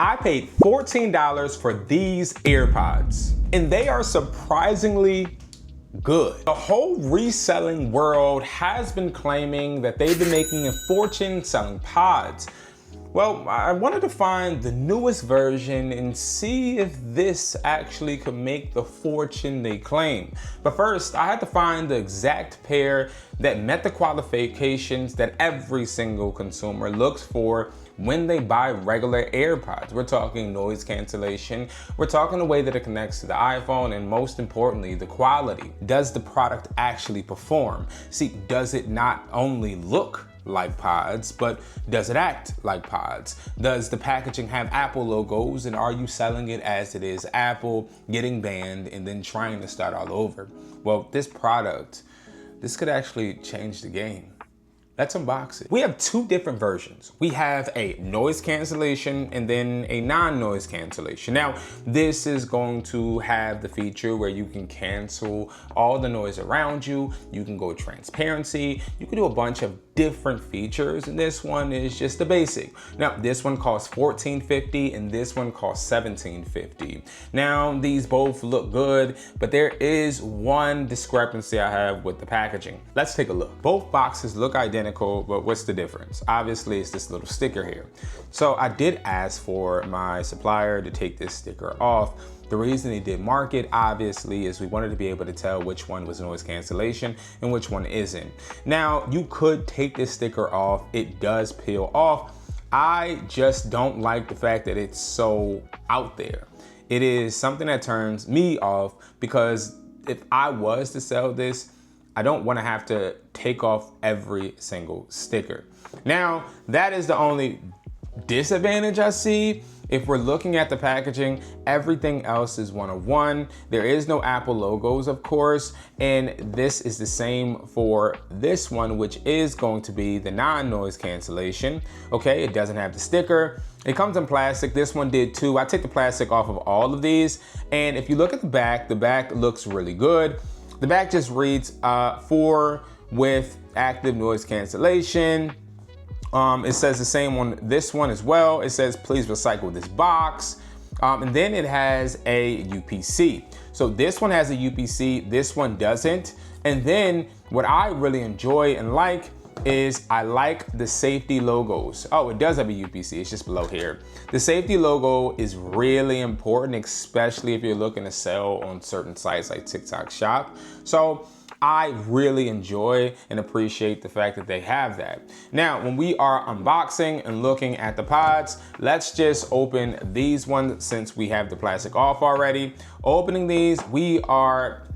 I paid $14 for these AirPods, and they are surprisingly good. The whole reselling world has been claiming that they've been making a fortune selling pods. Well, I wanted to find the newest version and see if this actually could make the fortune they claim. But first, I had to find the exact pair that met the qualifications that every single consumer looks for when they buy regular AirPods. We're talking noise cancellation, we're talking the way that it connects to the iPhone, and most importantly, the quality. Does the product actually perform? See, does it not only look like pods, but does it act like pods? Does the packaging have Apple logos, and are you selling it as it is Apple, getting banned and then trying to start all over? Well, this product, this could actually change the game. Let's unbox it. We have two different versions. We have a noise cancellation and then a non-noise cancellation. Now, this is going to have the feature where you can cancel all the noise around you. You can go transparency. You can do a bunch of different features, and this one is just the basic. Now, this one costs $14.50 and this one costs $17.50. Now, these both look good, but there is one discrepancy I have with the packaging. Let's take a look. Both boxes look identical, but what's the difference? Obviously, it's this little sticker here. So I did ask for my supplier to take this sticker off. The reason they did mark it, obviously, is we wanted to be able to tell which one was noise cancellation and which one isn't. Now, you could take this sticker off. It does peel off. I just don't like the fact that it's so out there. It is something that turns me off, because if I was to sell this, I don't want to have to take off every single sticker. Now, that is the only disadvantage I see. If we're looking at the packaging, everything else is one of one. There is no Apple logos, of course, and this is the same for this one, which is going to be the non-noise cancellation. Okay, it doesn't have the sticker. It comes in plastic. This one did too. I take the plastic off of all of these, and if you look at the back looks really good. The back just reads for with active noise cancellation. It says the same on this one as well. It says, please recycle this box. And then it has a UPC. So this one has a UPC, this one doesn't. And then what I really enjoy and like is I like the safety logos. Oh, it does have a UPC, it's just below here. The safety logo is really important, especially if you're looking to sell on certain sites like TikTok Shop. So I really enjoy and appreciate the fact that they have that. Now, when we are unboxing and looking at the pods, let's just open these ones since we have the plastic off already. Opening these, we are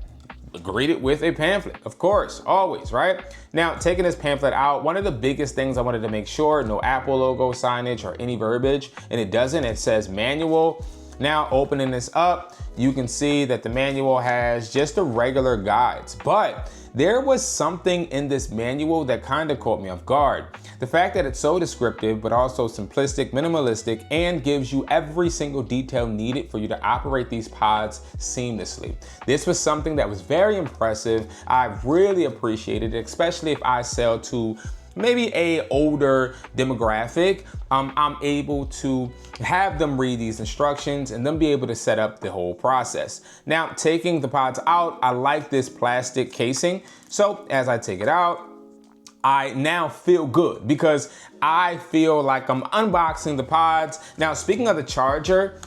greeted with a pamphlet, of course, always, right? Now, taking this pamphlet out, one of the biggest things I wanted to make sure, no Apple logo signage or any verbiage, and it doesn't, it says manual. Now, opening this up, you can see that the manual has just the regular guides, but there was something in this manual that kind of caught me off guard. The fact that it's so descriptive, but also simplistic, minimalistic, and gives you every single detail needed for you to operate these pods seamlessly. This was something that was very impressive. I really appreciated it, especially if I sell to maybe a older demographic. I'm able to have them read these instructions and then be able to set up the whole process. Now, taking the pods out, I like this plastic casing. So as I take it out, I now feel good because I feel like I'm unboxing the pods. Now, speaking of the charger,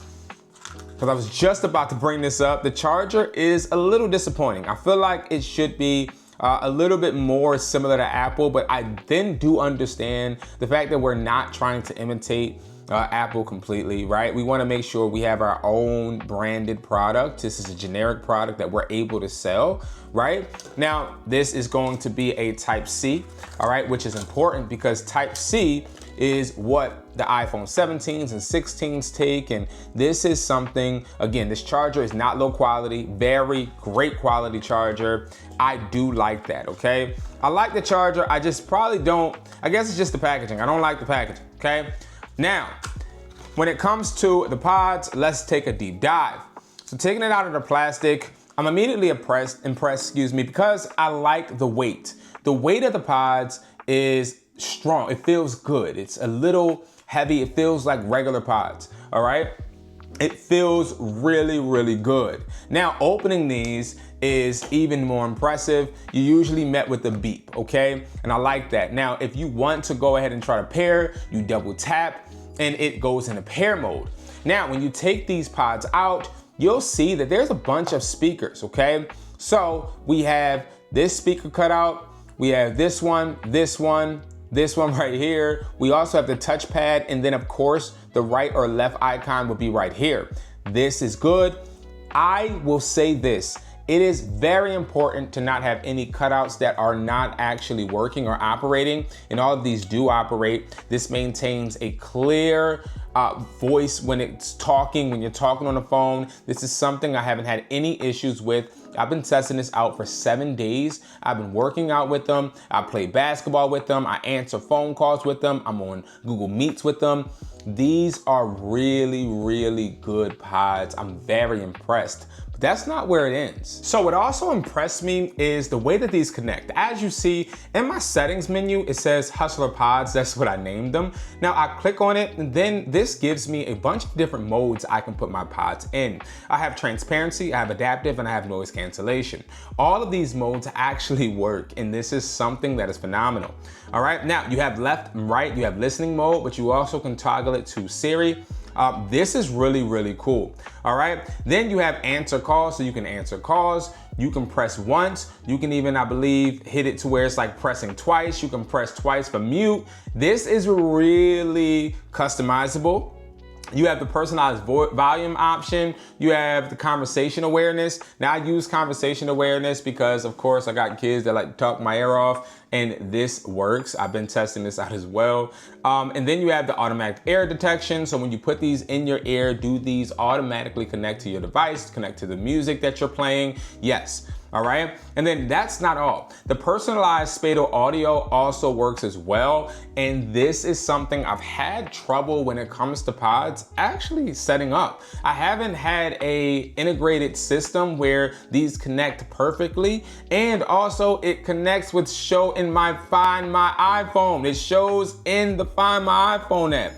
because I was just about to bring this up, the charger is a little disappointing. I feel like it should be a little bit more similar to Apple, but I then do understand the fact that we're not trying to imitate Apple completely, right? We want to make sure we have our own branded product. This is a generic product that we're able to sell, right? Now, this is going to be a Type-C, all right, which is important because Type-C is what the iPhone 17s and 16s take, and this is something, again, this charger is not low quality, very great quality charger. I do like that, okay? I like the charger, I just probably don't, I guess it's just the packaging. I don't like the packaging, okay? Now, when it comes to the pods, let's take a deep dive. So taking it out of the plastic, I'm immediately impressed, because I like the weight. The weight of the pods is strong, it feels good. It's a little heavy. It feels like regular pods, all right? It feels really, really good. Now, opening these is even more impressive. You usually met with a beep, okay? And I like that. Now, if you want to go ahead and try to pair, you double tap and it goes into pair mode. Now, when you take these pods out, you'll see that there's a bunch of speakers, okay? So we have this speaker cutout, we have this one right here. We also have the touchpad, and then of course, the right or left icon will be right here. This is good. I will say this, it is very important to not have any cutouts that are not actually working or operating, and all of these do operate. This maintains a clear voice when it's talking, when you're talking on the phone. This is something I haven't had any issues with. I've been testing this out for 7 days. I've been working out with them. I play basketball with them. I answer phone calls with them. I'm on Google Meets with them. These are really, really good pods. I'm very impressed. But that's not where it ends. So what also impressed me is the way that these connect. As you see in my settings menu, it says Hustler Pods. That's what I named them. Now I click on it, and then this gives me a bunch of different modes I can put my pods in. I have transparency, I have adaptive, and I have noise cancellation. All of these modes actually work, and this is something that is phenomenal. All right, now you have left and right, you have listening mode, but you also can toggle it to Siri. This is really, really cool. All right, then you have answer calls, so you can answer calls. You can press once. You can even, I believe, hit it to where it's like pressing twice. You can press twice for mute. This is really customizable. You have the personalized volume option. You have the conversation awareness. Now I use conversation awareness because of course I got kids that like to talk my ear off, and this works. I've been testing this out as well. And then you have the automatic error detection. So when you put these in your ear, do these automatically connect to your device, connect to the music that you're playing? Yes. All right, and then that's not all. The personalized spatial audio also works as well, and this is something I've had trouble when it comes to pods actually setting up. I haven't had a integrated system where these connect perfectly, and also it connects with show in my Find My iPhone. It shows in the Find My iPhone app.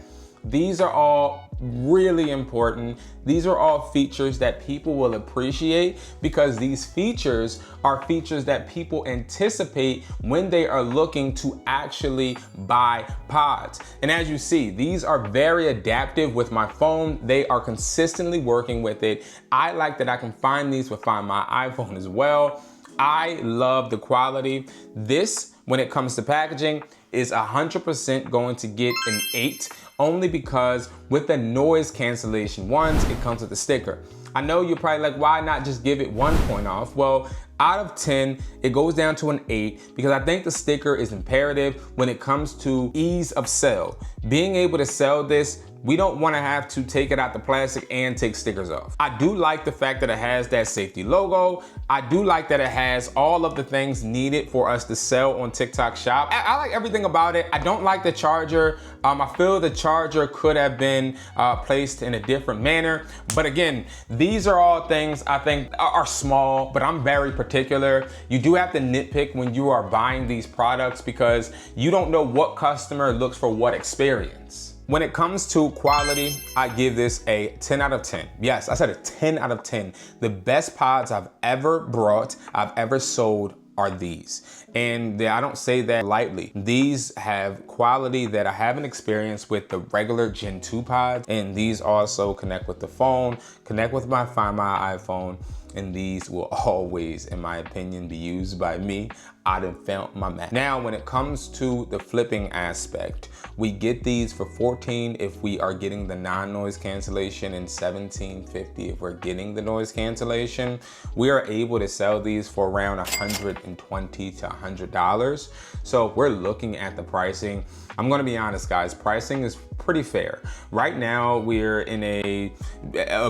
These are all really important. These are all features that people will appreciate because these features are features that people anticipate when they are looking to actually buy pods. And as you see, these are very adaptive with my phone. They are consistently working with it. I like that I can find these with Find My iPhone as well. I love the quality. This, when it comes to packaging, is 100% going to get an 8, only because with the noise cancellation ones, it comes with a sticker. I know you're probably like, why not just give it 1 point off? Well, out of 10, it goes down to an 8 because I think the sticker is imperative when it comes to ease of sell. Being able to sell this, we don't want to have to take it out the plastic and take stickers off. I do like the fact that it has that safety logo. I do like that it has all of the things needed for us to sell on TikTok Shop. I like everything about it. I don't like the charger. I feel the charger could have been placed in a different manner. But again, these are all things I think are small, but I'm very particular. You do have to nitpick when you are buying these products because you don't know what customer looks for what experience. When it comes to quality, I give this a 10 out of 10. Yes, I said a 10 out of 10. The best pods I've ever brought, I've ever sold are these. And I don't say that lightly. These have quality that I haven't experienced with the regular Gen 2 pods. And these also connect with the phone, connect with my Find My iPhone. And these will always, in my opinion, be used by me. I done found my match. Now, when it comes to the flipping aspect, we get these for $14 if we are getting the non-noise cancellation and $17.50 if we're getting the noise cancellation. We are able to sell these for around $120 to $100. So if we're looking at the pricing, I'm gonna be honest, guys, pricing is pretty fair. Right now, we're in a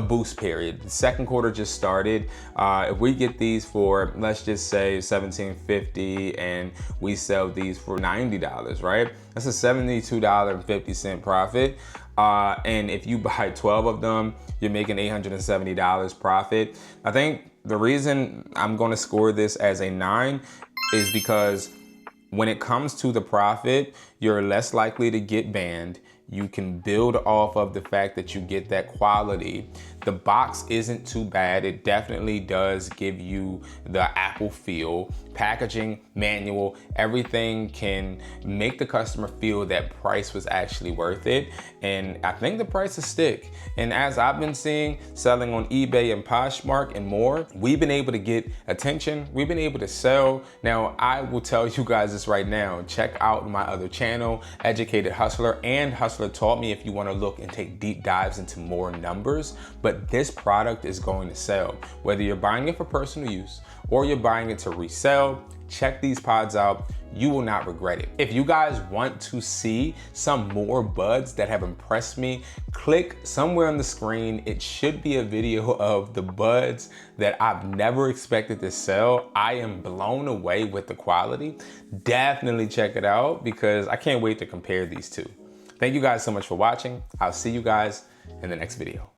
boost period. The second quarter just started. If we get these for, let's just say $17.50 and we sell these for $90, right? That's a $72.50 profit. And if you buy 12 of them, you're making $870 profit. I think the reason I'm gonna score this as a 9 is because when it comes to the profit, you're less likely to get banned. You can build off of the fact that you get that quality. The box isn't too bad. It definitely does give you the Apple feel. Packaging, manual, everything can make the customer feel that price was actually worth it. And I think the prices stick. And as I've been seeing, selling on eBay and Poshmark and more, we've been able to get attention. We've been able to sell. Now, I will tell you guys this right now. Check out my other channel, Educated Hustler and Hustler Taught Me, if you want to look and take deep dives into more numbers. But this product is going to sell. Whether you're buying it for personal use or you're buying it to resell, check these pods out. You will not regret it. If you guys want to see some more buds that have impressed me, click somewhere on the screen. It should be a video of the buds that I've never expected to sell. I am blown away with the quality. Definitely check it out because I can't wait to compare these two. Thank you guys so much for watching. I'll see you guys in the next video.